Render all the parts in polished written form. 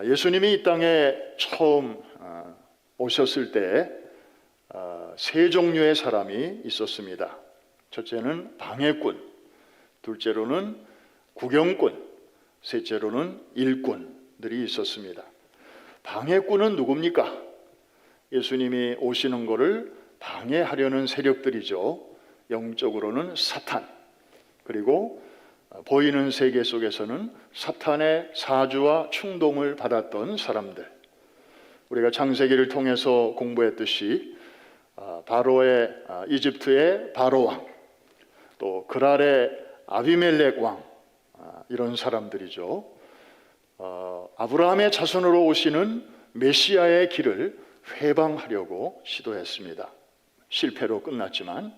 예수님이 이 땅에 처음 오셨을 때 세 종류의 사람이 있었습니다. 첫째는 방해꾼, 둘째로는 구경꾼, 셋째로는 일꾼들이 있었습니다. 방해꾼은 누굽니까? 예수님이 오시는 것을 방해하려는 세력들이죠. 영적으로는 사탄, 그리고 보이는 세계 속에서는 사탄의 사주와 충동을 받았던 사람들. 우리가 창세기를 통해서 공부했듯이 바로의 이집트의 바로 왕, 또 그랄의 아비멜렉 왕, 이런 사람들이죠. 아브라함의 자손으로 오시는 메시아의 길을 회방하려고 시도했습니다. 실패로 끝났지만,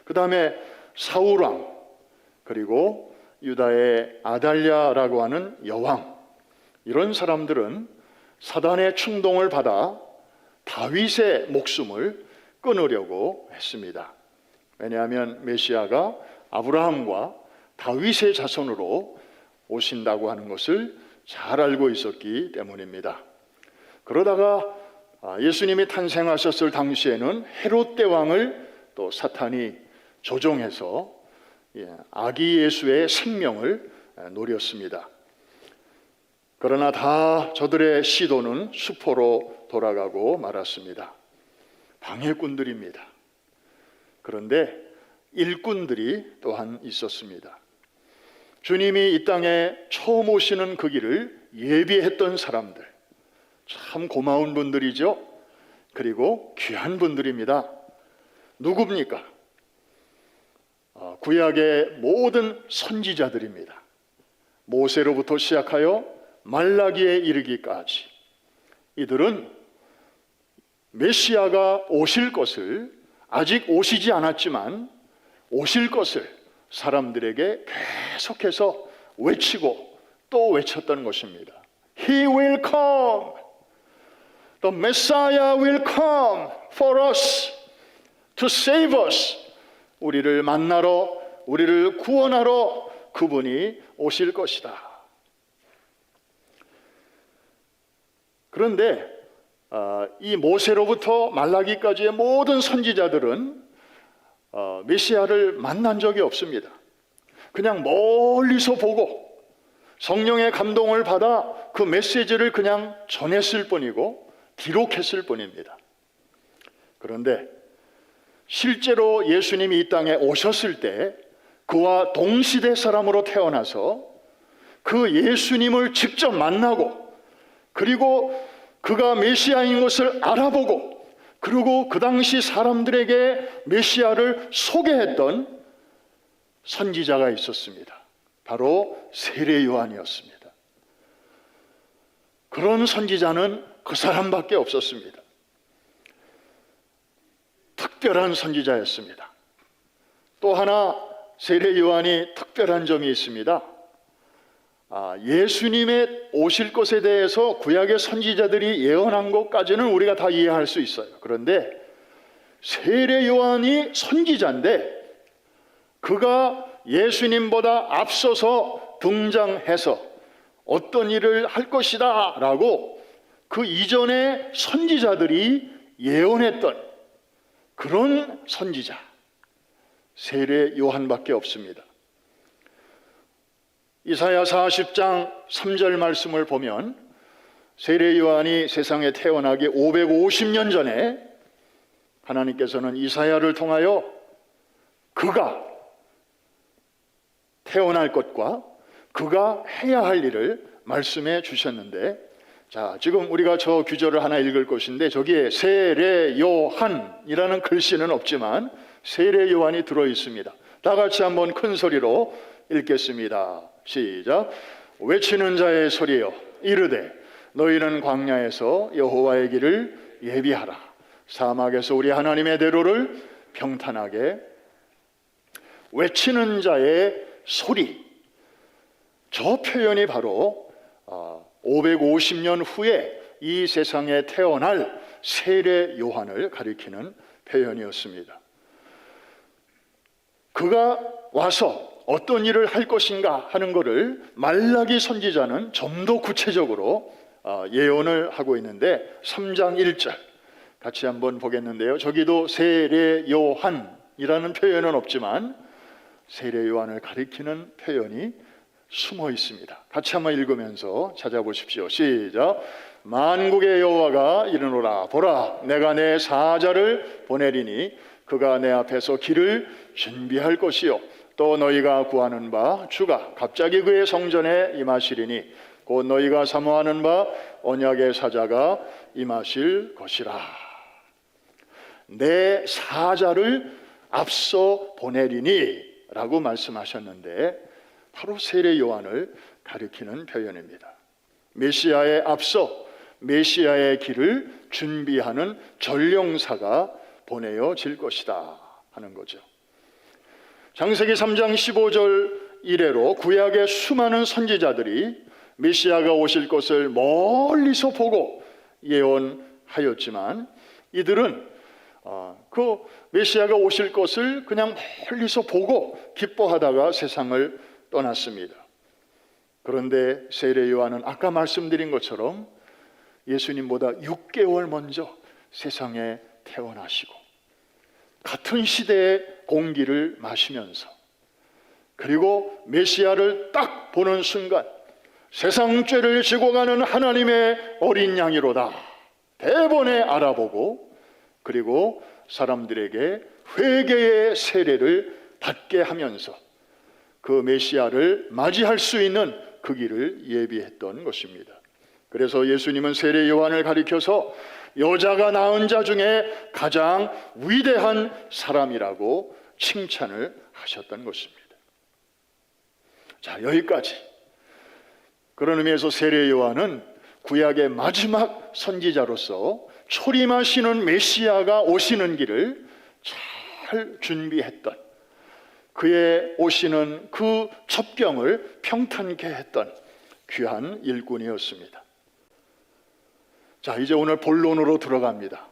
그 다음에 사울 왕, 그리고 유다의 아달랴라고 하는 여왕, 이런 사람들은 사단의 충동을 받아 다윗의 목숨을 끊으려고 했습니다. 왜냐하면 메시아가 아브라함과 다윗의 자손으로 오신다고 하는 것을 잘 알고 있었기 때문입니다. 그러다가 예수님이 탄생하셨을 당시에는 헤롯 대왕을 또 사탄이 조종해서 아기 예수의 생명을 노렸습니다. 그러나 다 저들의 시도는 수포로 돌아가고 말았습니다. 방해꾼들입니다. 그런데 일꾼들이 또한 있었습니다. 주님이 이 땅에 처음 오시는 그 길을 예비했던 사람들, 참 고마운 분들이죠. 그리고 귀한 분들입니다. 누굽니까? 구약의 모든 선지자들입니다. 모세로부터 시작하여 말라기에 이르기까지 이들은 메시아가 오실 것을, 아직 오시지 않았지만 오실 것을 사람들에게 계속해서 외치고 또 외쳤던 것입니다. He will come. The Messiah will come for us to save us. 우리를 만나러, 우리를 구원하러 그분이 오실 것이다. 그런데 이 모세로부터 말라기까지의 모든 선지자들은 메시아를 만난 적이 없습니다. 그냥 멀리서 보고 성령의 감동을 받아 그 메시지를 그냥 전했을 뿐이고 기록했을 뿐입니다. 그런데 실제로 예수님이 이 땅에 오셨을 때 그와 동시대 사람으로 태어나서 그 예수님을 직접 만나고, 그리고 그가 메시아인 것을 알아보고, 그리고 그 당시 사람들에게 메시아를 소개했던 선지자가 있었습니다. 바로 세례 요한이었습니다. 그런 선지자는 그 사람밖에 없었습니다. 특별한 선지자였습니다. 또 하나 세례 요한이 특별한 점이 있습니다. 예수님의 오실 것에 대해서 구약의 선지자들이 예언한 것까지는 우리가 다 이해할 수 있어요. 그런데 세례 요한이 선지자인데 그가 예수님보다 앞서서 등장해서 어떤 일을 할 것이다 라고 그 이전에 선지자들이 예언했던 그런 선지자, 세례 요한밖에 없습니다. 이사야 40장 3절 말씀을 보면 세례 요한이 세상에 태어나기 550년 전에 하나님께서는 이사야를 통하여 그가 태어날 것과 그가 해야 할 일을 말씀해 주셨는데, 자, 지금 우리가 저 규절을 하나 읽을 것인데 저기에 세례 요한이라는 글씨는 없지만 세례 요한이 들어 있습니다. 다 같이 한번 큰 소리로 읽겠습니다. 시작. 외치는 자의 소리여 이르되 너희는 광야에서 여호와의 길을 예비하라. 사막에서 우리 하나님의 대로를 평탄하게. 외치는 자의 소리, 저 표현이 바로 550년 후에 이 세상에 태어날 세례 요한을 가리키는 표현이었습니다. 그가 와서 어떤 일을 할 것인가 하는 것을 말라기 선지자는 좀 더 구체적으로 예언을 하고 있는데 3장 1절 같이 한번 보겠는데요. 저기도 세례 요한이라는 표현은 없지만 세례 요한을 가리키는 표현이 숨어 있습니다. 같이 한번 읽으면서 찾아보십시오. 시작. 만국의 여호와가 이르노라. 보라, 내가 내 사자를 보내리니 그가 내 앞에서 길을 준비할 것이요 또 너희가 구하는 바 주가 갑자기 그의 성전에 임하시리니 곧 너희가 사모하는 바 언약의 사자가 임하실 것이라. 내 사자를 앞서 보내리니 라고 말씀하셨는데 바로 세례 요한을 가리키는 표현입니다. 메시아의 앞서 메시아의 길을 준비하는 전령사가 보내어질 것이다 하는 거죠. 창세기 3장 15절 이래로 구약의 수많은 선지자들이 메시아가 오실 것을 멀리서 보고 예언하였지만 이들은 그 메시아가 오실 것을 그냥 멀리서 보고 기뻐하다가 세상을 떠났습니다. 그런데 세례 요한은 아까 말씀드린 것처럼 예수님보다 6개월 먼저 세상에 태어나시고 같은 시대의 공기를 마시면서 그리고 메시아를 딱 보는 순간 세상 죄를 지고 가는 하나님의 어린 양이로다 대번에 알아보고 그리고 사람들에게 회개의 세례를 받게 하면서 그 메시아를 맞이할 수 있는 그 길을 예비했던 것입니다. 그래서 예수님은 세례 요한을 가리켜서 여자가 낳은 자 중에 가장 위대한 사람이라고 칭찬을 하셨던 것입니다. 자, 여기까지. 그런 의미에서 세례 요한은 구약의 마지막 선지자로서 초림하시는 메시아가 오시는 길을 잘 준비했던, 그의 오시는 그 첩경을 평탄케 했던 귀한 일꾼이었습니다. 자, 이제 오늘 본론으로 들어갑니다.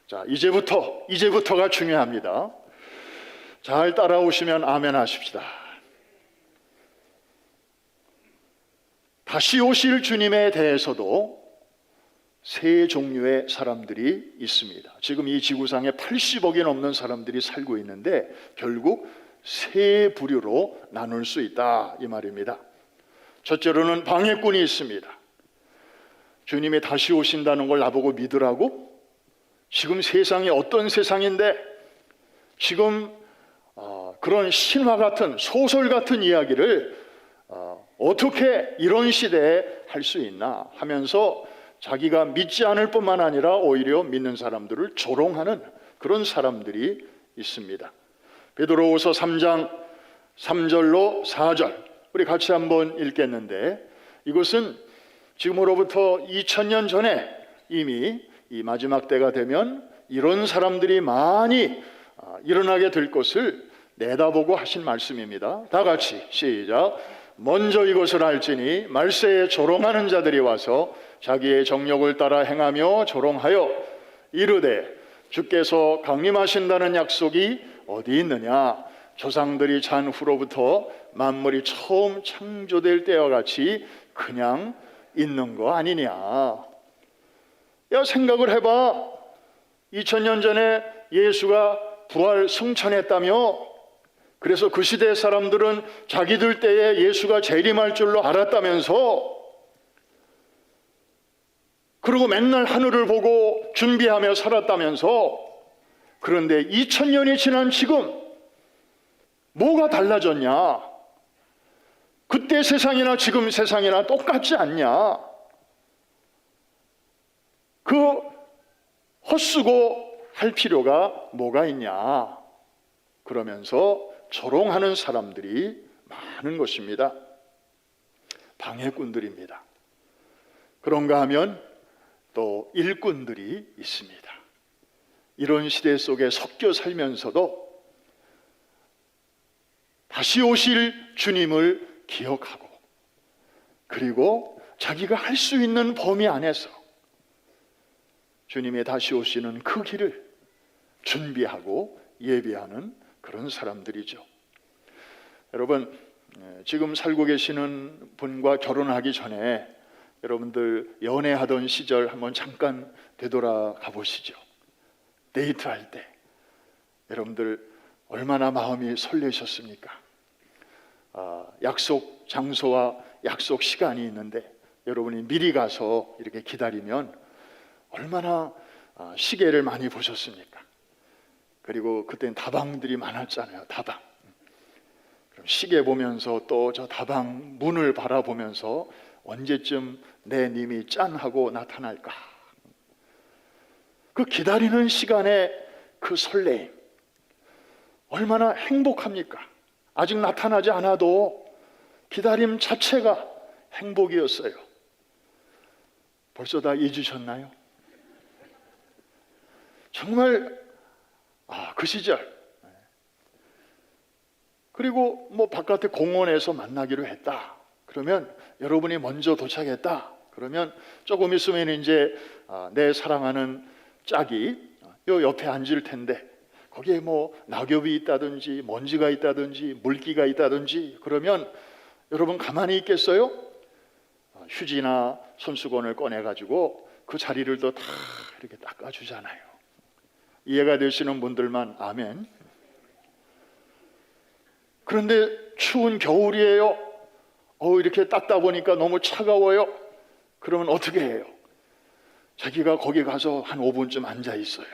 자, 이제부터가 중요합니다. 잘 따라오시면 아멘 하십시다. 다시 오실 주님에 대해서도 세 종류의 사람들이 있습니다. 지금 이 지구상에 80억이 넘는 사람들이 살고 있는데 결국 세 부류로 나눌 수 있다 이 말입니다. 첫째로는 방해꾼이 있습니다. 주님이 다시 오신다는 걸 나보고 믿으라고? 지금 세상이 어떤 세상인데 지금 그런 신화 같은 소설 같은 이야기를 어떻게 이런 시대에 할 수 있나 하면서 자기가 믿지 않을 뿐만 아니라 오히려 믿는 사람들을 조롱하는 그런 사람들이 있습니다. 베드로후서 3장 3절로 4절 우리 같이 한번 읽겠는데 이것은 지금으로부터 2000년 전에 이미 이 마지막 때가 되면 이런 사람들이 많이 일어나게 될 것을 내다보고 하신 말씀입니다. 다 같이 시작. 먼저 이것을 알지니 말세에 조롱하는 자들이 와서 자기의 정욕을 따라 행하며 조롱하여 이르되 주께서 강림하신다는 약속이 어디 있느냐? 조상들이 잔 후로부터 만물이 처음 창조될 때와 같이 그냥 있는 거 아니냐? 야, 생각을 해봐. 2000년 전에 예수가 부활 승천했다며? 그래서 그 시대 사람들은 자기들 때에 예수가 재림할 줄로 알았다면서, 그리고 맨날 하늘을 보고 준비하며 살았다면서. 그런데 2000년이 지난 지금 뭐가 달라졌냐? 그때 세상이나 지금 세상이나 똑같지 않냐? 그 헛수고 할 필요가 뭐가 있냐? 그러면서 조롱하는 사람들이 많은 것입니다. 방해꾼들입니다. 그런가 하면 또 일꾼들이 있습니다. 이런 시대 속에 섞여 살면서도 다시 오실 주님을 기억하고 그리고 자기가 할 수 있는 범위 안에서 주님의 다시 오시는 그 길을 준비하고 예비하는 그런 사람들이죠. 여러분, 지금 살고 계시는 분과 결혼하기 전에 여러분들 연애하던 시절 한번 잠깐 되돌아가 보시죠. 데이트할 때 여러분들 얼마나 마음이 설레셨습니까? 약속 장소와 약속 시간이 있는데 여러분이 미리 가서 이렇게 기다리면 얼마나 시계를 많이 보셨습니까? 그리고 그때는 다방들이 많았잖아요. 다방. 그럼 시계 보면서 또 저 다방 문을 바라보면서 언제쯤 내 님이 짠하고 나타날까? 그 기다리는 시간에 그 설레임 얼마나 행복합니까? 아직 나타나지 않아도 기다림 자체가 행복이었어요. 벌써 다 잊으셨나요? 정말 그 시절. 그리고 뭐 바깥에 공원에서 만나기로 했다. 그러면 여러분이 먼저 도착했다. 그러면 조금 있으면 이제 내 사랑하는 짝이 요 옆에 앉을 텐데 거기에 뭐 낙엽이 있다든지 먼지가 있다든지 물기가 있다든지 그러면 여러분 가만히 있겠어요? 휴지나 손수건을 꺼내가지고 그 자리를 또 다 이렇게 닦아주잖아요. 이해가 되시는 분들만 아멘. 그런데 추운 겨울이에요. 이렇게 닦다 보니까 너무 차가워요. 그러면 어떻게 해요? 자기가 거기 가서 한 5분쯤 앉아 있어요.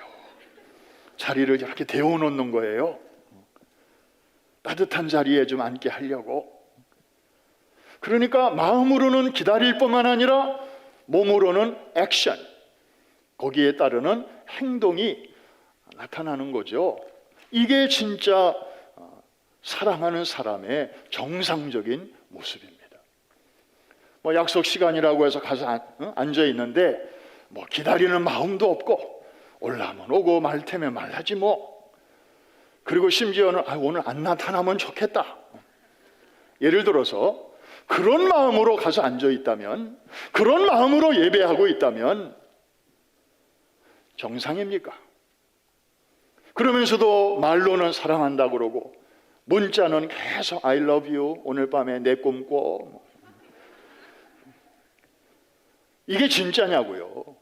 자리를 이렇게 데워놓는 거예요. 따뜻한 자리에 좀 앉게 하려고. 그러니까 마음으로는 기다릴 뿐만 아니라 몸으로는 액션, 거기에 따르는 행동이 나타나는 거죠. 이게 진짜 사랑하는 사람의 정상적인 모습입니다. 뭐 약속 시간이라고 해서 가서 앉아 있는데 뭐 기다리는 마음도 없고 올라면 오고 말 테면 말하지 뭐. 그리고 심지어는 오늘 안 나타나면 좋겠다. 예를 들어서 그런 마음으로 가서 앉아 있다면, 그런 마음으로 예배하고 있다면 정상입니까? 그러면서도 말로는 사랑한다 그러고 문자는 계속 I love you, 오늘 밤에 내 꿈 꿔. 이게 진짜냐고요.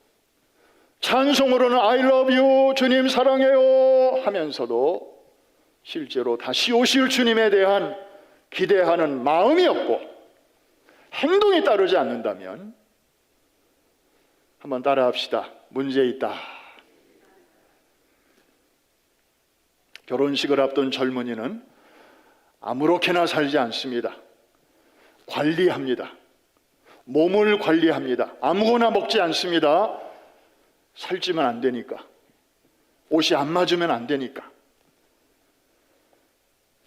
찬송으로는 I love you, 주님 사랑해요 하면서도 실제로 다시 오실 주님에 대한 기대하는 마음이 없고 행동이 따르지 않는다면 한번 따라합시다. 문제 있다. 결혼식을 앞둔 젊은이는 아무렇게나 살지 않습니다. 관리합니다. 몸을 관리합니다. 아무거나 먹지 않습니다. 살찌면 안 되니까. 옷이 안 맞으면 안 되니까.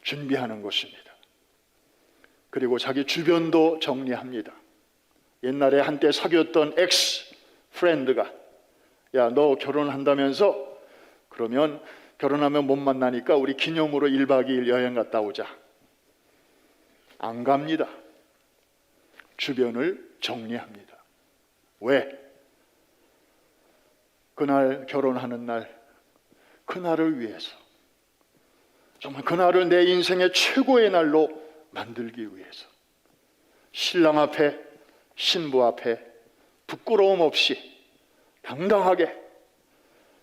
준비하는 것입니다. 그리고 자기 주변도 정리합니다. 옛날에 한때 사귀었던 엑스 프렌드가 야, 너 결혼한다면서? 그러면 결혼하면 못 만나니까 우리 기념으로 1박 2일 여행 갔다 오자. 안 갑니다. 주변을 정리합니다. 왜? 그날 결혼하는 날, 그날을 위해서, 정말 그날을 내 인생의 최고의 날로 만들기 위해서 신랑 앞에, 신부 앞에 부끄러움 없이 당당하게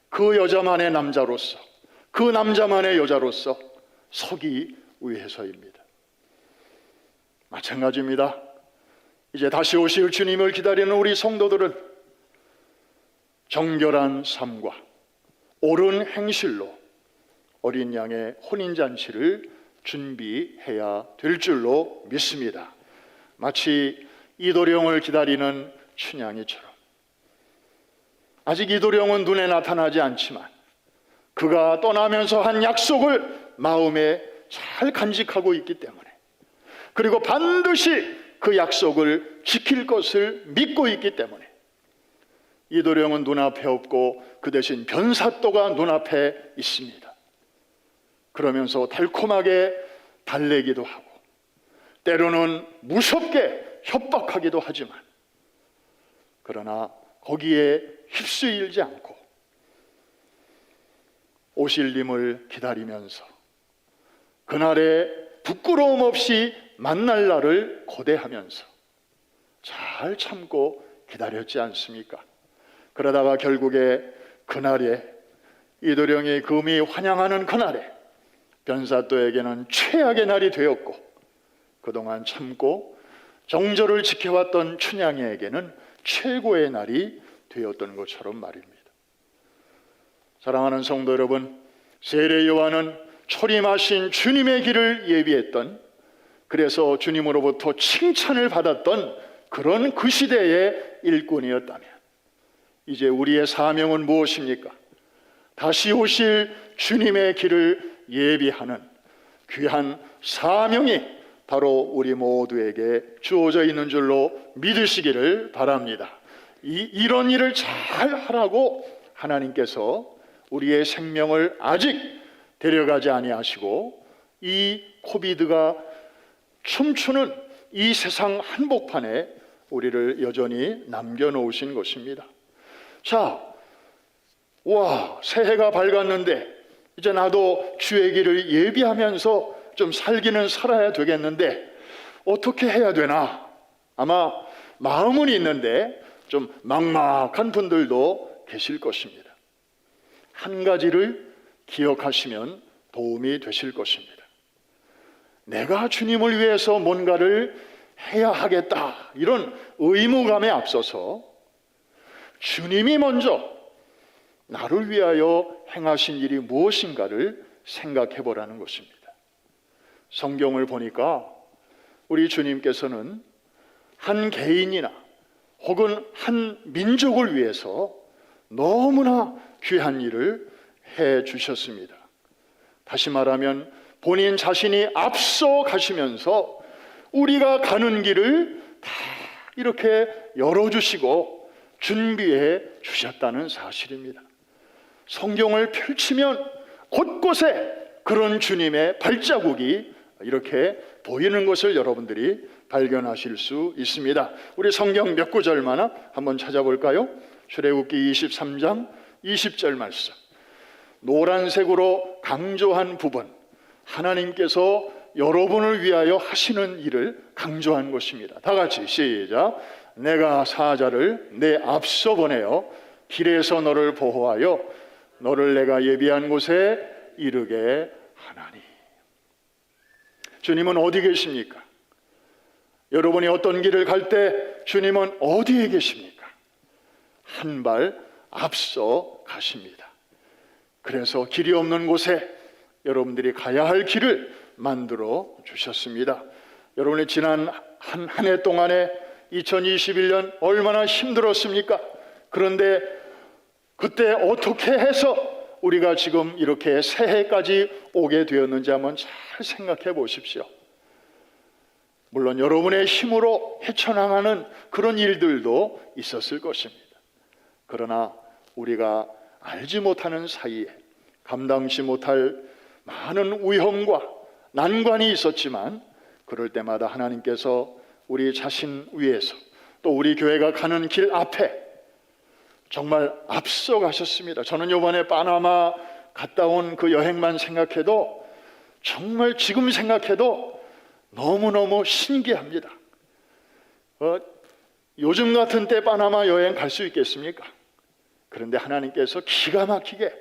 그 여자만의 남자로서, 그 남자만의 여자로서 서기 위해서입니다. 마찬가지입니다. 이제 다시 오실 주님을 기다리는 우리 성도들은 정결한 삶과 옳은 행실로 어린 양의 혼인잔치를 준비해야 될 줄로 믿습니다. 마치 이도령을 기다리는 춘향이처럼 아직 이도령은 눈에 나타나지 않지만 그가 떠나면서 한 약속을 마음에 잘 간직하고 있기 때문에, 그리고 반드시 그 약속을 지킬 것을 믿고 있기 때문에 이도령은 눈앞에 없고 그 대신 변사또가 눈앞에 있습니다. 그러면서 달콤하게 달래기도 하고 때로는 무섭게 협박하기도 하지만, 그러나 거기에 휩쓸리지 않고 오실 님을 기다리면서 그날에 부끄러움 없이 만날 날을 고대하면서 잘 참고 기다렸지 않습니까? 그러다가 결국에 그날에 이도령이 금이 환영하는 그날에 변사또에게는 최악의 날이 되었고, 그동안 참고 정절을 지켜왔던 춘향이에게는 최고의 날이 되었던 것처럼 말입니다. 사랑하는 성도 여러분, 세례 요한은 초림하신 주님의 길을 예비했던, 그래서 주님으로부터 칭찬을 받았던 그런 그 시대의 일꾼이었다면, 이제 우리의 사명은 무엇입니까? 다시 오실 주님의 길을 예비하는 귀한 사명이 바로 우리 모두에게 주어져 있는 줄로 믿으시기를 바랍니다. 이런 일을 잘 하라고 하나님께서 우리의 생명을 아직 데려가지 아니하시고 이 코비드가 춤추는 이 세상 한복판에 우리를 여전히 남겨놓으신 것입니다. 자, 새해가 밝았는데 이제 나도 주의 길을 예비하면서 좀 살기는 살아야 되겠는데 어떻게 해야 되나? 아마 마음은 있는데 좀 막막한 분들도 계실 것입니다. 한 가지를 기억하시면 도움이 되실 것입니다. 내가 주님을 위해서 뭔가를 해야 하겠다, 이런 의무감에 앞서서 주님이 먼저 나를 위하여 행하신 일이 무엇인가를 생각해 보라는 것입니다. 성경을 보니까 우리 주님께서는 한 개인이나 혹은 한 민족을 위해서 너무나 귀한 일을 해 주셨습니다. 다시 말하면 본인 자신이 앞서 가시면서 우리가 가는 길을 다 이렇게 열어주시고 준비해 주셨다는 사실입니다. 성경을 펼치면 곳곳에 그런 주님의 발자국이 이렇게 보이는 것을 여러분들이 발견하실 수 있습니다. 우리 성경 몇 구절만 한번 찾아볼까요? 출애굽기 23장 20절 말씀. 노란색으로 강조한 부분, 하나님께서 여러분을 위하여 하시는 일을 강조한 것입니다. 다 같이 시작. 내가 사자를 내 앞서 보내어 길에서 너를 보호하여 너를 내가 예비한 곳에 이르게 하나니. 주님은 어디 계십니까? 여러분이 어떤 길을 갈 때 주님은 어디에 계십니까? 한 발 앞서 가십니다. 그래서 길이 없는 곳에 여러분들이 가야 할 길을 만들어 주셨습니다. 여러분이 지난 한 해 동안에 2021년 얼마나 힘들었습니까? 그런데 그때 어떻게 해서 우리가 지금 이렇게 새해까지 오게 되었는지 한번 잘 생각해 보십시오. 물론 여러분의 힘으로 헤쳐나가는 그런 일들도 있었을 것입니다. 그러나 우리가 알지 못하는 사이에 감당치 못할 많은 위험과 난관이 있었지만, 그럴 때마다 하나님께서 우리 자신 위에서 또 우리 교회가 가는 길 앞에 정말 앞서 가셨습니다. 저는 이번에 파나마 갔다 온 그 여행만 생각해도, 정말 지금 생각해도 너무너무 신기합니다. 요즘 같은 때 파나마 여행 갈 수 있겠습니까? 그런데 하나님께서 기가 막히게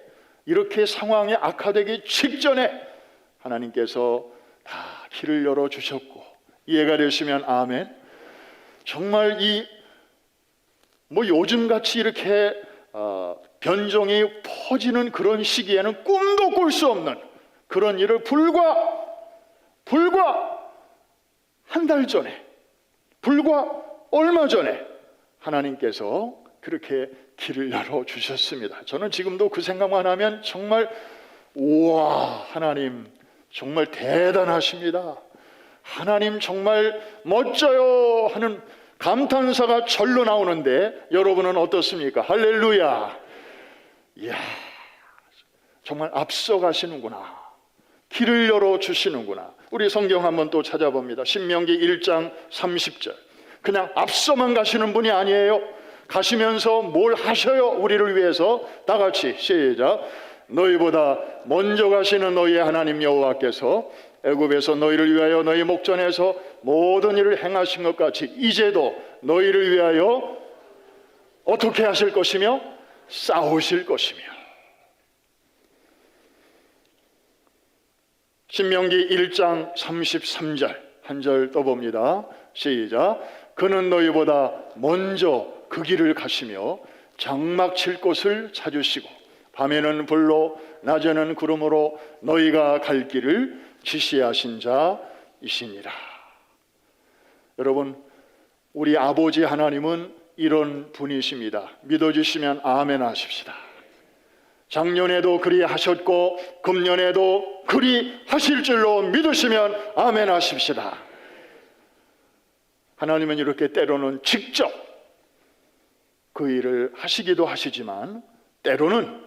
이렇게 상황이 악화되기 직전에 하나님께서 다 길을 열어주셨고, 이해가 되시면 아멘. 정말 요즘같이 이렇게 변종이 퍼지는 그런 시기에는 꿈도 꿀 수 없는 그런 일을 불과 한 달 전에, 불과 얼마 전에 하나님께서 그렇게 길을 열어주셨습니다. 저는 지금도 그 생각만 하면 정말 우와, 하나님 정말 대단하십니다. 하나님 정말 멋져요 하는 감탄사가 절로 나오는데, 여러분은 어떻습니까? 할렐루야. 이야, 정말 앞서 가시는구나. 길을 열어주시는구나. 우리 성경 한번 또 찾아봅니다. 신명기 1장 30절. 그냥 앞서만 가시는 분이 아니에요. 가시면서 뭘 하셔요? 우리를 위해서. 다 같이 시작. 너희보다 먼저 가시는 너희의 하나님 여호와께서 애굽에서 너희를 위하여 너희 목전에서 모든 일을 행하신 것 같이 이제도 너희를 위하여 어떻게 하실 것이며 싸우실 것이며. 신명기 1장 33절 한 절 떠봅니다. 시작. 그는 너희보다 먼저 그 길을 가시며 장막 칠 곳을 찾으시고 밤에는 불로 낮에는 구름으로 너희가 갈 길을 지시하신 자이시니라. 여러분, 우리 아버지 하나님은 이런 분이십니다. 믿어주시면 아멘 하십시다. 작년에도 그리 하셨고 금년에도 그리 하실 줄로 믿으시면 아멘 하십시다. 하나님은 이렇게 때로는 직접 그 일을 하시기도 하시지만 때로는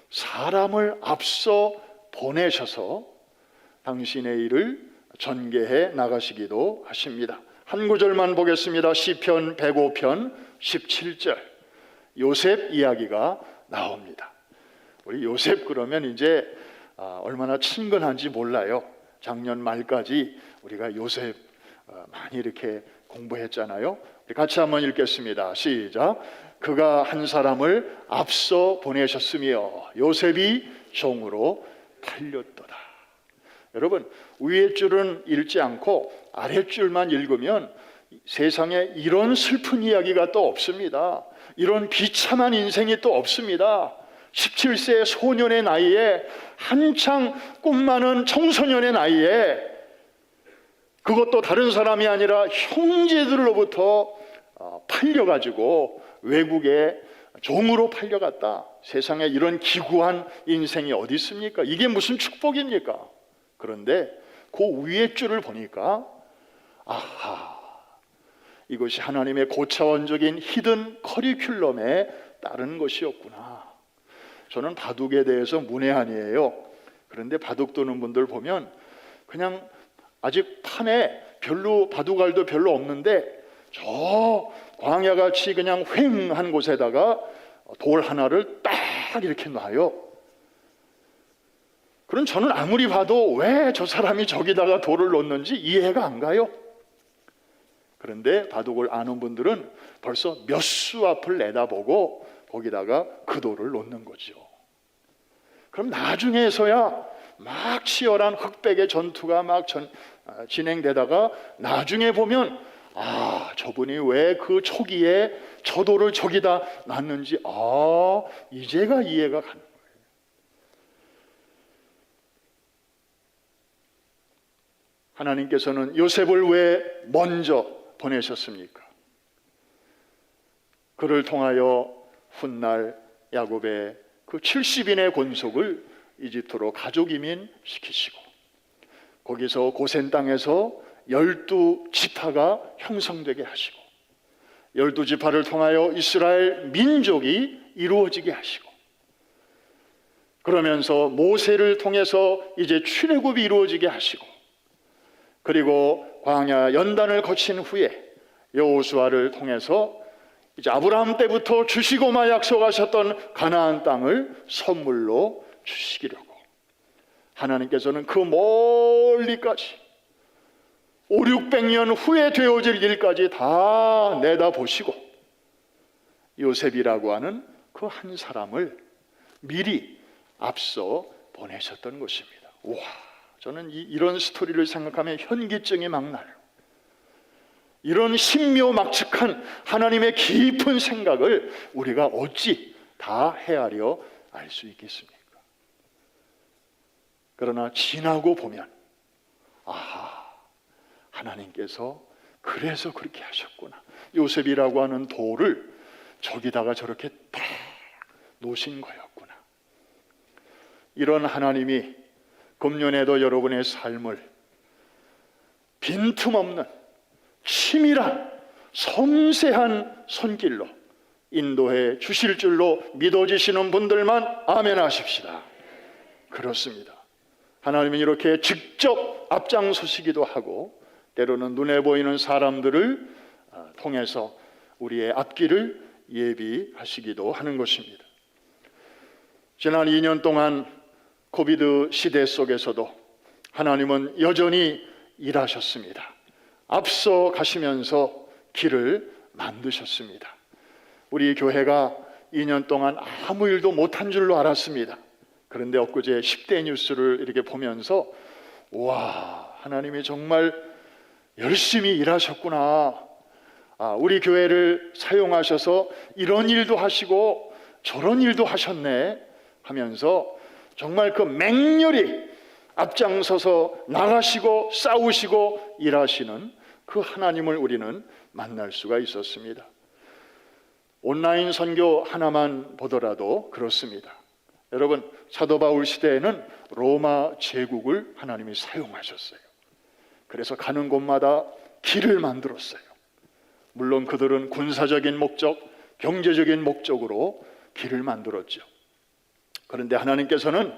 사람을 앞서 보내셔서 당신의 일을 전개해 나가시기도 하십니다. 한 구절만 보겠습니다. 시편 105편 17절 요셉 이야기가 나옵니다. 우리 요셉 그러면 이제 얼마나 친근한지 몰라요. 작년 말까지 우리가 요셉 많이 이렇게 공부했잖아요. 우리 같이 한번 읽겠습니다. 시작. 그가 한 사람을 앞서 보내셨으며 요셉이 종으로 팔렸도다. 여러분, 위에 줄은 읽지 않고 아랫줄만 읽으면 세상에 이런 슬픈 이야기가 또 없습니다. 이런 비참한 인생이 또 없습니다. 17세 소년의 나이에, 한창 꿈 많은 청소년의 나이에, 그것도 다른 사람이 아니라 형제들로부터 팔려가지고 외국에 종으로 팔려갔다. 세상에 이런 기구한 인생이 어디 있습니까? 이게 무슨 축복입니까? 그런데 그 위에 줄을 보니까 아하, 이것이 하나님의 고차원적인 히든 커리큘럼에 따른 것이었구나. 저는 바둑에 대해서 문외한이에요. 그런데 바둑 두는 분들 보면 그냥 아직 판에 별로 바둑알도 별로 없는데 저 광야같이 그냥 휑한 곳에다가 돌 하나를 딱 이렇게 놔요. 그럼 저는 아무리 봐도 왜 저 사람이 저기다가 돌을 놓는지 이해가 안 가요. 그런데 바둑을 아는 분들은 벌써 몇 수 앞을 내다보고 거기다가 그 돌을 놓는 거죠. 그럼 나중에서야 막 치열한 흑백의 전투가 막 진행되다가 나중에 보면 저분이 왜 그 초기에 저 돌을 저기다 놨는지 이제가 이해가 가는 거예요. 하나님께서는 요셉을 왜 먼저 보내셨습니까? 그를 통하여 훗날 야곱의 그 70인의 권속을 이집트로 가족 이민 시키시고 거기서 고센 땅에서 12지파가 형성되게 하시고 12지파를 통하여 이스라엘 민족이 이루어지게 하시고 그러면서 모세를 통해서 이제 출애굽이 이루어지게 하시고 그리고 광야 연단을 거친 후에 여호수아를 통해서 이제 아브라함 때부터 주시고만 약속하셨던 가나안 땅을 선물로 주시기려고 하나님께서는 그 멀리까지 500-600년 후에 되어질 일까지 다 내다보시고 요셉이라고 하는 그 한 사람을 미리 앞서 보내셨던 것입니다. 와, 저는 이런 스토리를 생각하면 현기증이 막 나요. 이런 신묘막측한 하나님의 깊은 생각을 우리가 어찌 다 헤아려 알 수 있겠습니까? 그러나 지나고 보면 하나님께서 그래서 그렇게 하셨구나. 요셉이라고 하는 돌을 저기다가 저렇게 딱 놓으신 거였구나. 이런 하나님이 금년에도 여러분의 삶을 빈틈없는 치밀한 섬세한 손길로 인도해 주실 줄로 믿어지시는 분들만 아멘 하십시다. 그렇습니다. 하나님은 이렇게 직접 앞장서시기도 하고 때로는 눈에 보이는 사람들을 통해서 우리의 앞길을 예비하시기도 하는 것입니다. 지난 2년 동안 코비드 시대 속에서도 하나님은 여전히 일하셨습니다. 앞서 가시면서 길을 만드셨습니다. 우리 교회가 2년 동안 아무 일도 못한 줄로 알았습니다. 그런데 엊그제 10대 뉴스를 이렇게 보면서 와, 하나님이 정말 열심히 일하셨구나. 우리 교회를 사용하셔서 이런 일도 하시고 저런 일도 하셨네 하면서 정말 그 맹렬히 앞장서서 나가시고 싸우시고 일하시는 그 하나님을 우리는 만날 수가 있었습니다. 온라인 선교 하나만 보더라도 그렇습니다. 여러분, 사도 바울 시대에는 로마 제국을 하나님이 사용하셨어요. 그래서 가는 곳마다 길을 만들었어요. 물론 그들은 군사적인 목적, 경제적인 목적으로 길을 만들었죠. 그런데 하나님께서는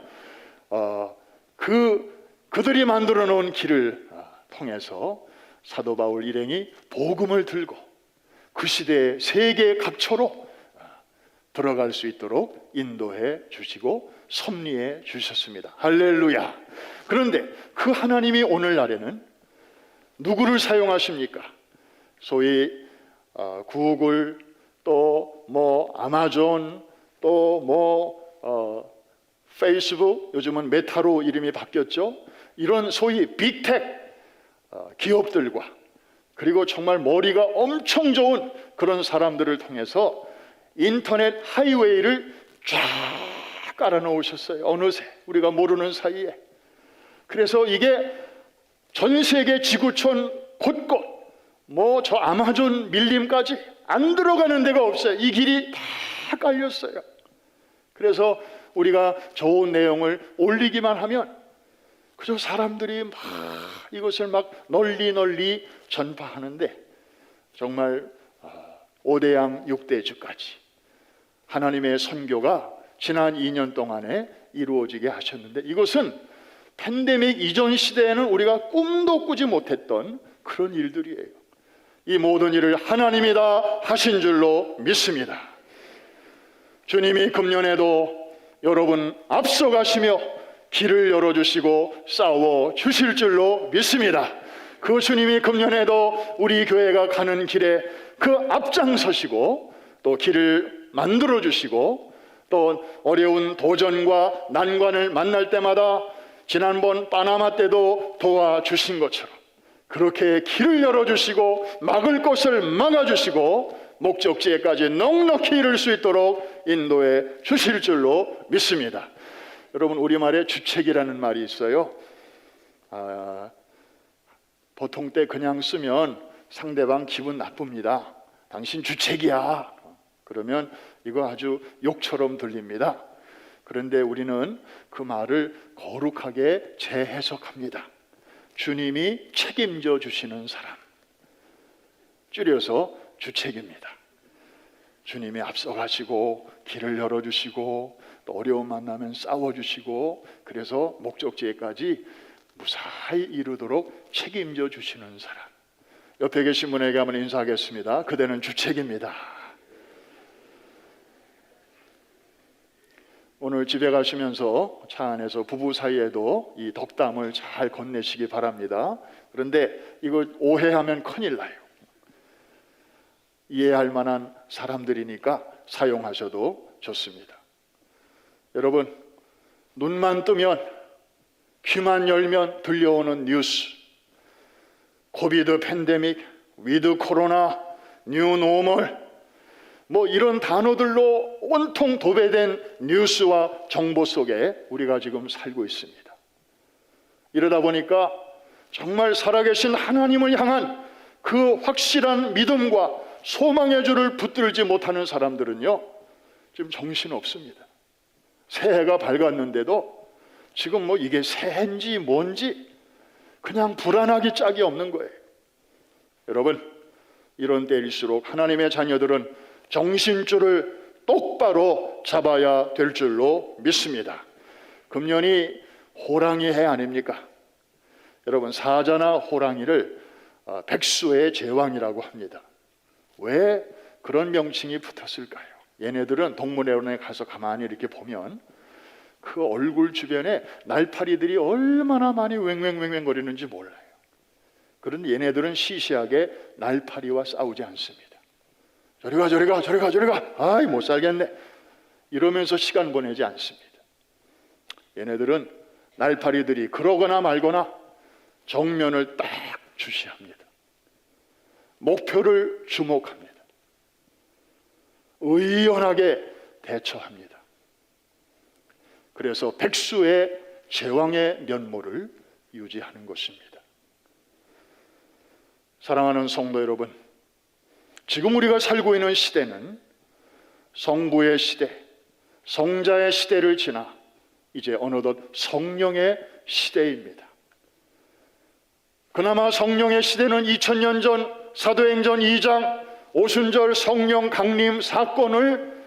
그들이 만들어 놓은 길을 통해서 사도 바울 일행이 복음을 들고 그 시대의 세계 각처로 들어갈 수 있도록 인도해 주시고 섭리해 주셨습니다. 할렐루야. 그런데 그 하나님이 오늘날에는 누구를 사용하십니까? 소위 구글, 또 뭐 아마존, 또 뭐 페이스북, 요즘은 메타로 이름이 바뀌었죠. 이런 소위 빅텍 기업들과 그리고 정말 머리가 엄청 좋은 그런 사람들을 통해서 인터넷 하이웨이를 쫙 깔아놓으셨어요. 어느새 우리가 모르는 사이에. 그래서 이게 전 세계 지구촌 곳곳 뭐 저 아마존 밀림까지 안 들어가는 데가 없어요. 이 길이 다 깔렸어요. 그래서 우리가 좋은 내용을 올리기만 하면 그저 사람들이 막 이것을 막 널리 전파하는데 정말 5대양 6대주까지 하나님의 선교가 지난 2년 동안에 이루어지게 하셨는데 이것은 팬데믹 이전 시대에는 우리가 꿈도 꾸지 못했던 그런 일들이에요. 이 모든 일을 하나님이 다 하신 줄로 믿습니다. 주님이 금년에도 여러분 앞서가시며 길을 열어주시고 싸워주실 줄로 믿습니다. 그 주님이 금년에도 우리 교회가 가는 길에 그 앞장서시고 또 길을 만들어주시고 또 어려운 도전과 난관을 만날 때마다 지난번 파나마 때도 도와주신 것처럼 그렇게 길을 열어주시고 막을 것을 막아주시고 목적지에까지 넉넉히 이룰 수 있도록 인도해 주실 줄로 믿습니다. 여러분, 우리말에 주책이라는 말이 있어요. 보통 때 그냥 쓰면 상대방 기분 나쁩니다. 당신 주책이야. 그러면 이거 아주 욕처럼 들립니다. 그런데 우리는 그 말을 거룩하게 재해석합니다. 주님이 책임져 주시는 사람, 줄여서 주책입니다. 주님이 앞서가시고 길을 열어주시고 또 어려움 만나면 싸워주시고 그래서 목적지에까지 무사히 이루도록 책임져 주시는 사람. 옆에 계신 분에게 한번 인사하겠습니다. 그대는 주책입니다. 오늘 집에 가시면서 차 안에서 부부 사이에도 이 덕담을 잘 건네시기 바랍니다. 그런데 이거 오해하면 큰일 나요. 이해할 만한 사람들이니까 사용하셔도 좋습니다. 여러분, 눈만 뜨면 귀만 열면 들려오는 뉴스, 코비드 팬데믹, 위드 코로나, 뉴 노멀 뭐 이런 단어들로 온통 도배된 뉴스와 정보 속에 우리가 지금 살고 있습니다. 이러다 보니까 정말 살아계신 하나님을 향한 그 확실한 믿음과 소망의 줄을 붙들지 못하는 사람들은요 지금 정신없습니다. 새해가 밝았는데도 지금 뭐 이게 새해인지 뭔지 그냥 불안하기 짝이 없는 거예요. 여러분, 이런 때일수록 하나님의 자녀들은 정신줄을 똑바로 잡아야 될 줄로 믿습니다. 금년이 호랑이 해 아닙니까? 여러분, 사자나 호랑이를 백수의 제왕이라고 합니다. 왜 그런 명칭이 붙었을까요? 얘네들은 동물원에 가서 가만히 이렇게 보면 그 얼굴 주변에 날파리들이 얼마나 많이 왱왱왱왱 거리는지 몰라요. 그런데 얘네들은 시시하게 날파리와 싸우지 않습니다. 저리 가, 저리 가, 저리 가, 저리 가. 아이, 못 살겠네. 이러면서 시간 보내지 않습니다. 얘네들은 날파리들이 그러거나 말거나 정면을 딱 주시합니다. 목표를 주목합니다. 의연하게 대처합니다. 그래서 백수의 제왕의 면모를 유지하는 것입니다. 사랑하는 성도 여러분, 지금 우리가 살고 있는 시대는 성부의 시대, 성자의 시대를 지나 이제 어느덧 성령의 시대입니다. 그나마 성령의 시대는 2000년 전 사도행전 2장 오순절 성령 강림 사건을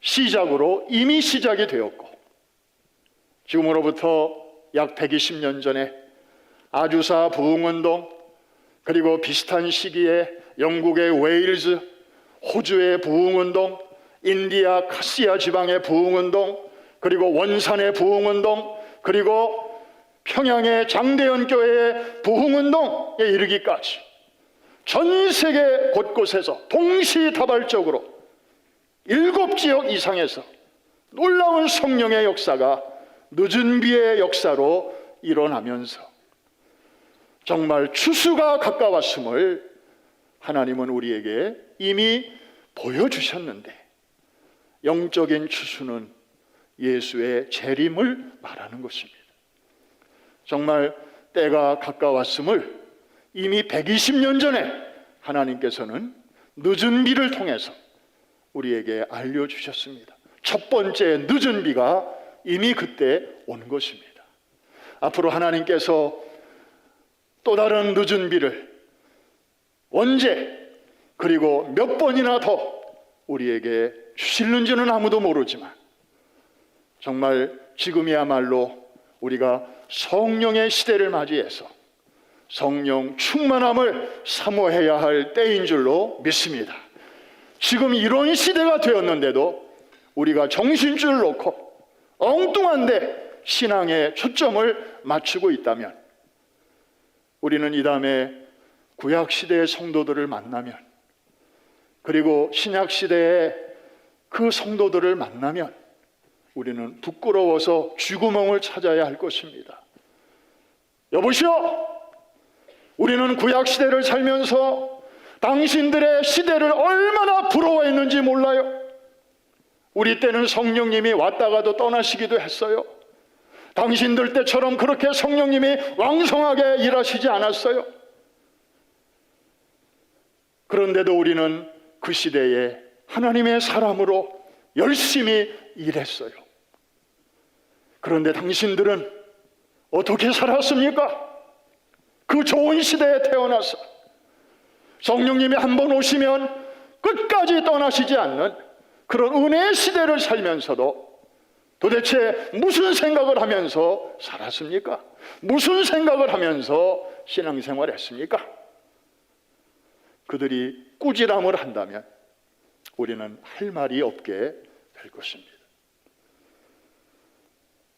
시작으로 이미 시작이 되었고, 지금으로부터 약 120년 전에 아주사 부흥운동, 그리고 비슷한 시기에 영국의 웨일즈, 호주의 부흥운동, 인디아 카시아 지방의 부흥운동, 그리고 원산의 부흥운동, 그리고 평양의 장대현 교회의 부흥운동에 이르기까지 전 세계 곳곳에서 동시다발적으로 7지역 이상에서 놀라운 성령의 역사가 늦은 비의 역사로 일어나면서 정말 추수가 가까웠음을 하나님은 우리에게 이미 보여주셨는데, 영적인 추수는 예수의 재림을 말하는 것입니다. 정말 때가 가까웠음을 이미 120년 전에 하나님께서는 늦은 비를 통해서 우리에게 알려주셨습니다. 첫 번째 늦은 비가 이미 그때 온 것입니다. 앞으로 하나님께서 또 다른 늦은 비를 언제, 그리고 몇 번이나 더 우리에게 주실는지는 아무도 모르지만, 정말 지금이야말로 우리가 성령의 시대를 맞이해서 성령 충만함을 사모해야 할 때인 줄로 믿습니다. 지금 이런 시대가 되었는데도 우리가 정신줄 놓고 엉뚱한데 신앙의 초점을 맞추고 있다면, 우리는 이 다음에 구약시대의 성도들을 만나면, 그리고 신약시대의 그 성도들을 만나면 우리는 부끄러워서 쥐구멍을 찾아야 할 것입니다. 여보시오! 우리는 구약시대를 살면서 당신들의 시대를 얼마나 부러워했는지 몰라요. 우리 때는 성령님이 왔다가도 떠나시기도 했어요. 당신들 때처럼 그렇게 성령님이 왕성하게 일하시지 않았어요. 그런데도 우리는 그 시대에 하나님의 사람으로 열심히 일했어요. 그런데 당신들은 어떻게 살았습니까? 그 좋은 시대에 태어나서 성령님이 한 번 오시면 끝까지 떠나시지 않는 그런 은혜의 시대를 살면서도 도대체 무슨 생각을 하면서 살았습니까? 무슨 생각을 하면서 신앙생활을 했습니까? 그들이 꾸지람을 한다면 우리는 할 말이 없게 될 것입니다.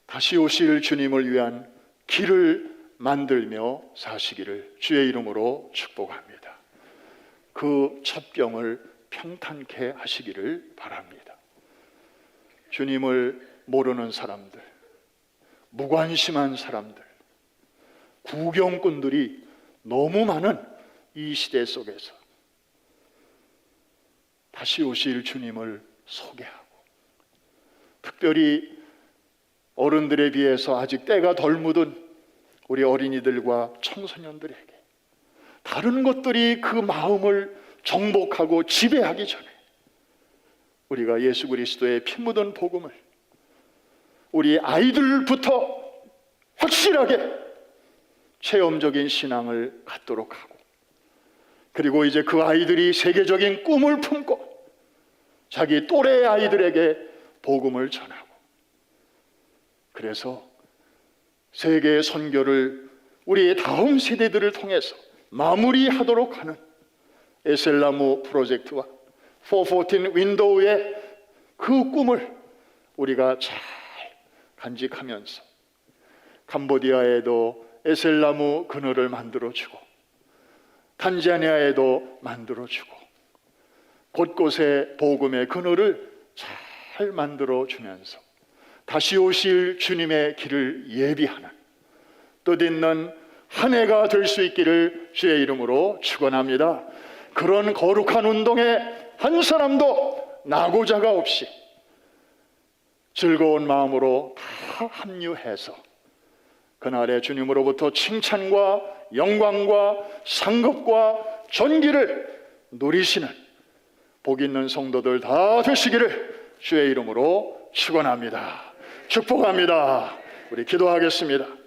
다시 오실 주님을 위한 길을 만들며 사시기를 주의 이름으로 축복합니다. 그 첩경을 평탄케 하시기를 바랍니다. 주님을 모르는 사람들, 무관심한 사람들, 구경꾼들이 너무 많은 이 시대 속에서 다시 오실 주님을 소개하고, 특별히 어른들에 비해서 아직 때가 덜 묻은 우리 어린이들과 청소년들에게 다른 것들이 그 마음을 정복하고 지배하기 전에 우리가 예수 그리스도의 피 묻은 복음을 우리 아이들부터 확실하게 체험적인 신앙을 갖도록 하고, 그리고 이제 그 아이들이 세계적인 꿈을 품고 자기 또래의 아이들에게 복음을 전하고, 그래서 세계 선교를 우리의 다음 세대들을 통해서 마무리하도록 하는 에셀나무 프로젝트와 414 윈도우의 그 꿈을 우리가 잘 간직하면서 캄보디아에도 에셀나무 그늘을 만들어주고, 탄자니아에도 만들어주고, 곳곳에 복음의 그늘을 잘 만들어 주면서 다시 오실 주님의 길을 예비하는 뜻있는 한 해가 될 수 있기를 주의 이름으로 축원합니다. 그런 거룩한 운동에 한 사람도 낙오자가 없이 즐거운 마음으로 다 합류해서 그날의 주님으로부터 칭찬과 영광과 상급과 존귀를 누리시는 복 있는 성도들 다 되시기를 주의 이름으로 축원합니다. 축복합니다. 우리 기도하겠습니다.